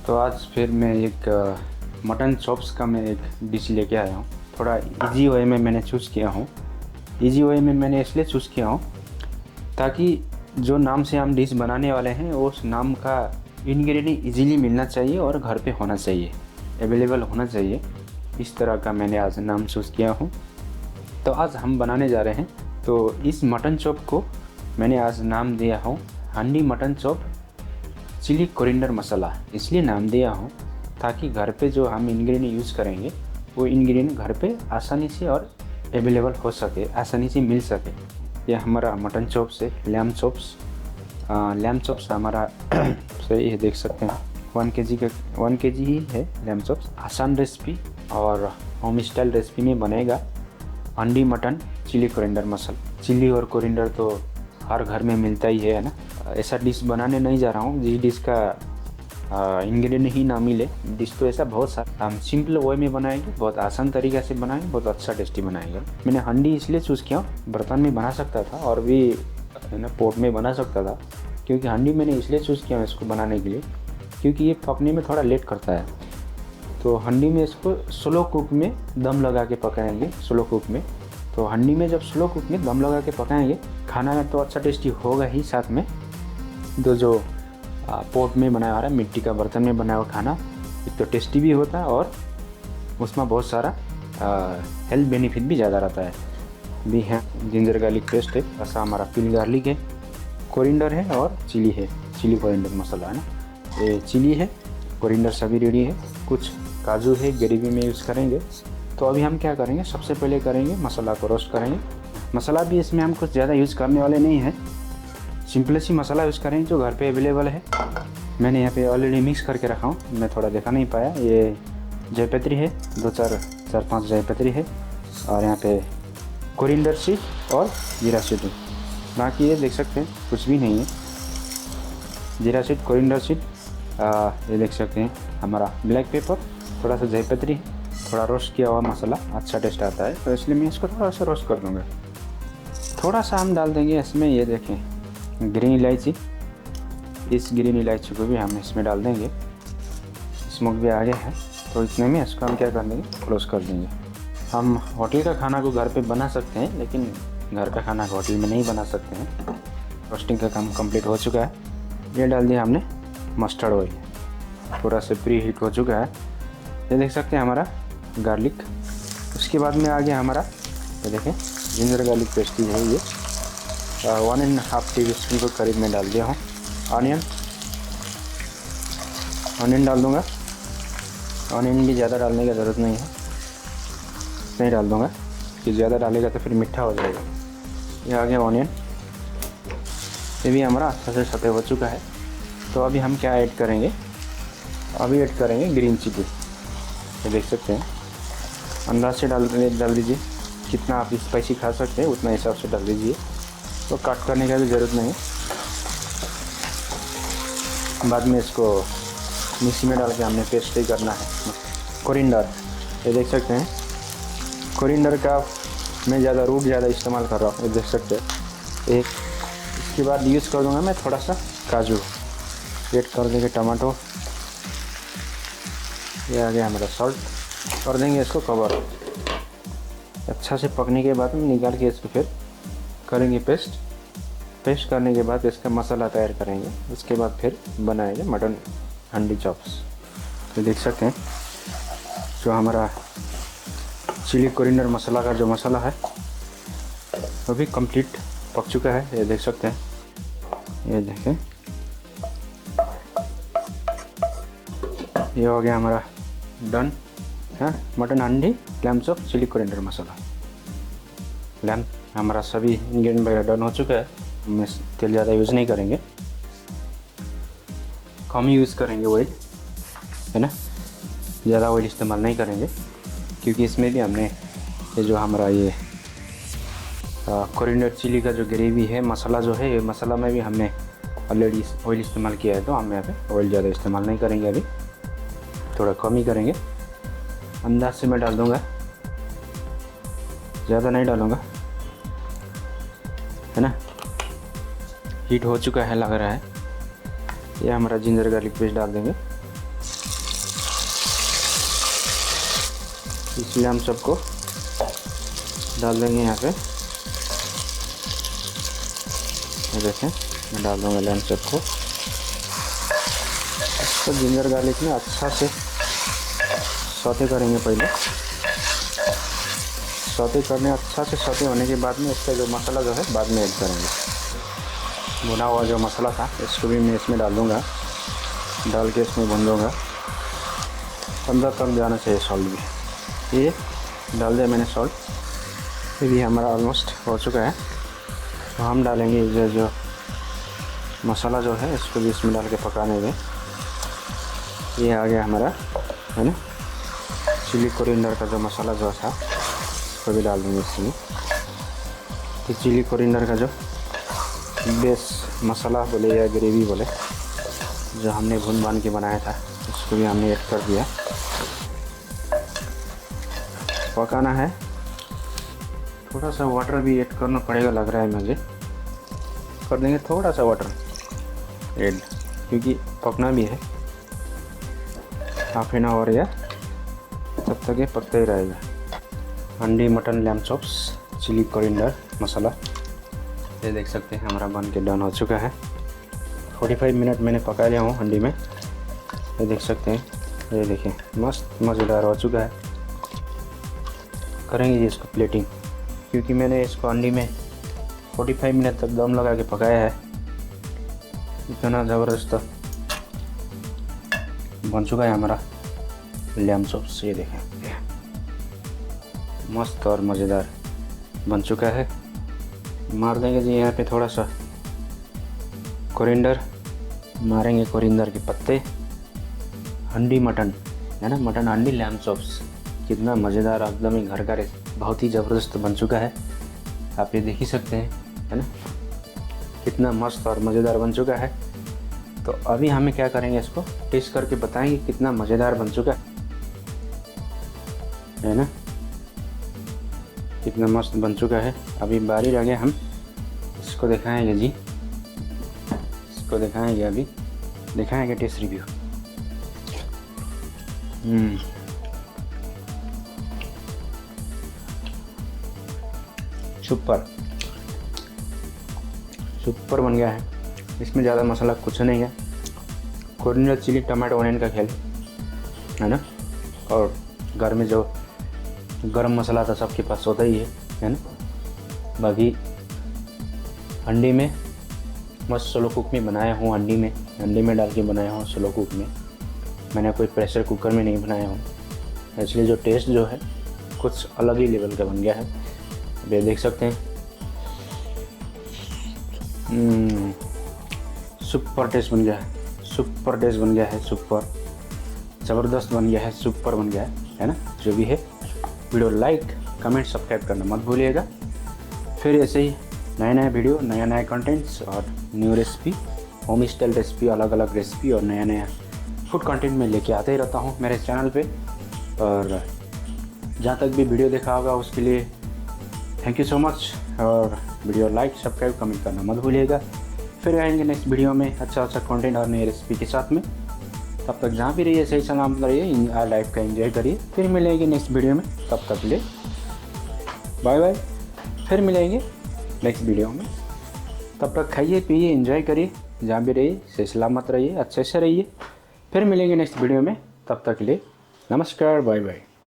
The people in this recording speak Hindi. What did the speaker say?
तो आज फिर मैं एक मटन चॉप्स का मैं एक डिश लेके आया हूँ। थोड़ा इजी वे में मैंने चूज़ किया हूँ। इजी वे में मैंने इसलिए चूज़ किया हूँ ताकि जो नाम से हम डिश बनाने वाले हैं उस नाम का इंग्रेडिएंट इजीली मिलना चाहिए और घर पे होना चाहिए, अवेलेबल होना चाहिए। इस तरह का मैंने आज नाम चूज़ किया हूँ। तो आज हम बनाने जा रहे हैं। तो इस मटन चॉप को मैंने आज नाम दिया हूँ हांडी मटन चॉप चिली कोरिएंडर मसाला। इसलिए नाम दिया हूँ ताकि घर पे जो हम इंग्रेडिएंट यूज़ करेंगे वो इंग्रेडिएंट घर पे आसानी से और अवेलेबल हो सके, आसानी से मिल सके। यह हमारा मटन चॉप्स है, लैम चॉप्स हमारा सही है, देख सकते हैं 1 kg ही है लैम चॉप्स। आसान रेसिपी और होम स्टाइल रेसिपी में बनेगा हांडी मटन चिली कोरिएंडर मसाला। चिली और कोरिएंडर तो हर घर में मिलता ही है ना। ऐसा डिश बनाने नहीं जा रहा हूँ जिस डिश का इंग्रेडिएंट ही ना मिले। डिश तो ऐसा बहुत सारा हम सिंपल वे में बनाएंगे, बहुत आसान तरीक़े से बनाएंगे, बहुत अच्छा टेस्टी बनाएंगे। मैंने हांडी इसलिए चूज़ किया, बर्तन में बना सकता था और भी है ना पोट में बना सकता था, क्योंकि हांडी मैंने इसलिए चूज़ किया इसको बनाने के लिए क्योंकि ये पकने में थोड़ा लेट करता है। तो हांडी में इसको स्लो कुक में दम लगा के पकाएंगे, स्लो कुक में। तो हांडी में जब स्लो कुक में दम लगा के पकाएंगे खाना में तो अच्छा टेस्टी होगा ही, साथ में जो पोट में बनाया हुआ मिट्टी का बर्तन में बनाया हुआ खाना एक तो टेस्टी भी होता है और उसमें बहुत सारा हेल्थ बेनिफिट भी ज़्यादा रहता है। भी है जिंजर गार्लिक पेस्ट है, ऐसा हमारा पिल गार्लिक है, कोरिएंडर है और चिली है, चिली कोरिएंडर मसाला है ना। ये चिली है, कोरिएंडर सभी रेडी है, कुछ काजू है ग्रेवी में यूज़ करेंगे। तो अभी हम क्या करेंगे, सबसे पहले करेंगे मसाला को रोस्ट करेंगे। मसाला भी इसमें हम कुछ ज़्यादा यूज़ करने वाले नहीं हैं, सिंपल सी मसाला यूज़ करेंगे जो घर पे अवेलेबल है। मैंने यहाँ पे ऑलरेडी मिक्स करके रखा हूँ, मैं थोड़ा देखा नहीं पाया। ये जयपत्री है, 4-5 जयपत्री है और यहाँ पे कोरिएंडर सीड और जीरा सीड है। बाकी ये देख सकते हैं कुछ भी नहीं है, जीरा सीड, कोरिएंडर सीड, ये देख सकते हैं हमारा ब्लैक पेपर, थोड़ा सा जयपत्री, थोड़ा रोस्ट किया हुआ मसाला, अच्छा टेस्ट आता है। तो इसलिए मैं इसको थोड़ा सा रोस्ट कर दूँगा। थोड़ा सा हम डाल देंगे इसमें, ये देखें ग्रीन इलायची, इस ग्रीन इलायची को भी हम इसमें डाल देंगे। स्मोक भी आ गया है तो इतने में इसको हम क्या कर देंगे, क्लोज़ कर देंगे। हम होटल का खाना को घर पे बना सकते हैं, लेकिन घर का खाना को होटल में नहीं बना सकते हैं। रोस्टिंग का काम कंप्लीट हो चुका है। ये डाल दिया हमने मस्टर्ड ऑयल, पूरा से प्री हीट हो चुका है। ये देख सकते हैं हमारा गार्लिक। उसके बाद में आ गया हमारा, ये देखें जिंजर गार्लिक पेस्ट ही है ये, 1.5 टीस्पून को करीब में डाल दिया हूँ। ऑनियन डाल दूँगा। ऑनियन भी ज़्यादा डालने की ज़रूरत नहीं है, नहीं डाल दूँगा कि ज़्यादा डालेगा तो फिर मीठा हो जाएगा। ये आ गया ऑनियन, ये भी हमारा अच्छा से सतह हो चुका है। तो अभी हम क्या ऐड करेंगे, अभी ऐड करेंगे ग्रीन चिली। ये देख सकते हैं, अंदाज से डाल दीजिए, कितना आप स्पाइसी खा सकते हैं उतना हिसाब से डाल दीजिए। तो कट करने का भी ज़रूरत नहीं है, बाद में इसको मिक्सी में डाल के हमने पेस्ट ही करना है। कोरिएंडर, ये देख सकते हैं कोरिएंडर का मैं ज़्यादा रूट ज़्यादा इस्तेमाल कर रहा हूँ, ये देख सकते हैं। एक इसके बाद यूज़ कर दूँगा मैं थोड़ा सा काजू, ऐड कर देंगे टमाटो। ये आ गया हमारा सॉल्ट, कर देंगे इसको कवर। अच्छा से पकने के बाद में निकाल के इसको फिर करेंगे पेस्ट करने के बाद इसका मसाला तैयार करेंगे। उसके बाद फिर बनाएंगे मटन हांडी चॉप्स। तो देख सकते हैं जो हमारा चिली कोरिएंडर मसाला का जो मसाला है वो भी कंप्लीट पक चुका है, ये देख सकते हैं। ये देखें, ये हो गया हमारा डन है मटन हांडी लैम चॉप चिली कोरिएंडर मसाला। लैम हमारा सभी इंग्रेडिएंट वगैरह डन हो चुका है। हम तेल ज़्यादा यूज़ नहीं करेंगे, कम ही यूज़ करेंगे ऑयल, है ना। ज़्यादा ऑयल इस्तेमाल नहीं करेंगे क्योंकि इसमें भी हमने ये जो हमारा ये कोरिएंडर चिली का जो ग्रेवी है, मसाला जो है, ये मसाला में भी हमने ऑलरेडी ऑयल इस्तेमाल किया है। तो हम यहाँ पे ऑयल ज़्यादा इस्तेमाल नहीं करेंगे, अभी थोड़ा कम ही करेंगे। अंदाज से मैं डाल दूँगा, ज़्यादा नहीं डालूँगा, है ना। हीट हो चुका है लग रहा है। ये हमारा जिंजर गार्लिक पेस्ट डाल देंगे। इसलिए हम सबको डाल देंगे यहाँ पे। ये देखें, मैं डाल दूँगा लैम्ब चॉप को। इसको जिंजर गार्लिक में अच्छा से सौते करेंगे पहले। सौते करने अच्छा से सौते होने के बाद में इसका जो मसाला जो है बाद में ऐड करेंगे। भुना हुआ जो मसाला था इसको भी मैं इसमें डाल दूँगा। डाल के इसमें भून दूँगा। अंदर तक जाना चाहिए सॉल्ट भी। ये डाल दिया मैंने सॉल्ट। ये भी हमारा ऑलमोस्ट हो चुका है। तो हम डालेंगे जो मसाला जो है इसको भी इसमें डाल के पकाने में। ये आ गया हमारा, है ना, चिली कोरिएंडर का जो मसाला जो था उसको भी डाल देंगे इसमें। तो चिली कोरिएंडर का जो बेस मसाला बोले या ग्रेवी बोले जो हमने भून भान के बनाया था उसको भी हमने ऐड कर दिया। पकाना है। थोड़ा सा वाटर भी ऐड करना पड़ेगा लग रहा है मुझे। कर देंगे थोड़ा सा वाटर ऐड, क्योंकि पकना भी है। हाफ एन आवर या तब तक ये पकता ही रहेगा। Handi mutton lamb chops chilli coriander masala, ये देख सकते हैं हमारा बन के डन हो चुका है। 45 मिनट मैंने पका लिया हूँ हंडी में। ये देख सकते हैं, ये देखिए मस्त मज़ेदार हो चुका है। करेंगे जी इसको प्लेटिंग, क्योंकि मैंने इसको हंडी में 45 मिनट तक दम लगा के पकाया है। इतना ज़बरदस्त बन चुका है हमारा लैम्ब चॉप्स। ये देखें मस्त और मज़ेदार बन चुका है। मार देंगे जी यहाँ पे थोड़ा सा कोरिएंडर, मारेंगे कोरिएंडर के पत्ते। हंडी मटन, है ना, मटन हंडी लैम्ब चॉप्स कितना मज़ेदार, एकदम ही घर का बहुत ही ज़बरदस्त बन चुका है। आप ये देख ही सकते हैं, है ना, कितना मस्त और मज़ेदार बन चुका है। तो अभी हमें क्या करेंगे, इसको टेस्ट करके बताएंगे कितना मज़ेदार बन चुका है ना, कितना मस्त बन चुका है। अभी बारी रह गया, हम इसको दिखाएंगे जी, इसको दिखाएंगे, अभी दिखाएंगे टेस्ट रिव्यू। सुपर सुपर बन गया है। इसमें ज़्यादा मसाला कुछ नहीं है। कोरिएंडर चिली टमाटो ऑनियन का खेल है ना, और घर में जो गरम मसाला था सबके पास होता ही है ना। बाकी हंडी में मस्त स्लो कुक में बनाया हूँ। हंडी में डाल के बनाया हूँ स्लो कुक में। मैंने कोई प्रेशर कुकर में नहीं बनाया हूँ, इसलिए जो टेस्ट जो है कुछ अलग ही लेवल का बन गया है। ये देख सकते हैं, सुपर टेस्ट बन गया है। सुपर टेस्ट बन गया है। सुपर ज़बरदस्त बन गया है। सुपर बन गया है ना। जो भी है, वीडियो लाइक कमेंट सब्सक्राइब करना मत भूलिएगा। फिर ऐसे ही नए वीडियो, नया कंटेंट्स और new recipe, home style recipe, अलग अलग रेसिपी और नया फूड कंटेंट में लेके आते ही रहता हूँ मेरे चैनल पे। और जहाँ तक भी वीडियो देखा होगा उसके लिए थैंक यू सो मच। और वीडियो लाइक सब्सक्राइब कमेंट करना मत भूलिएगा। फिर आएंगे नेक्स्ट वीडियो में अच्छा कंटेंट और नई रेसिपी के साथ में। तब तक जहाँ भी रहिए सही सलामत रहिए, लाइफ का एंजॉय करिए। फिर मिलेंगे नेक्स्ट वीडियो में, तब तक ले बाय बाय। फिर मिलेंगे नेक्स्ट वीडियो में, तब तक खाइए पिए एंजॉय करिए। जहाँ भी रहिए सही सलामत रहिए, अच्छे से रहिए। फिर मिलेंगे नेक्स्ट वीडियो में, तब तक ले नमस्कार, बाय बाय।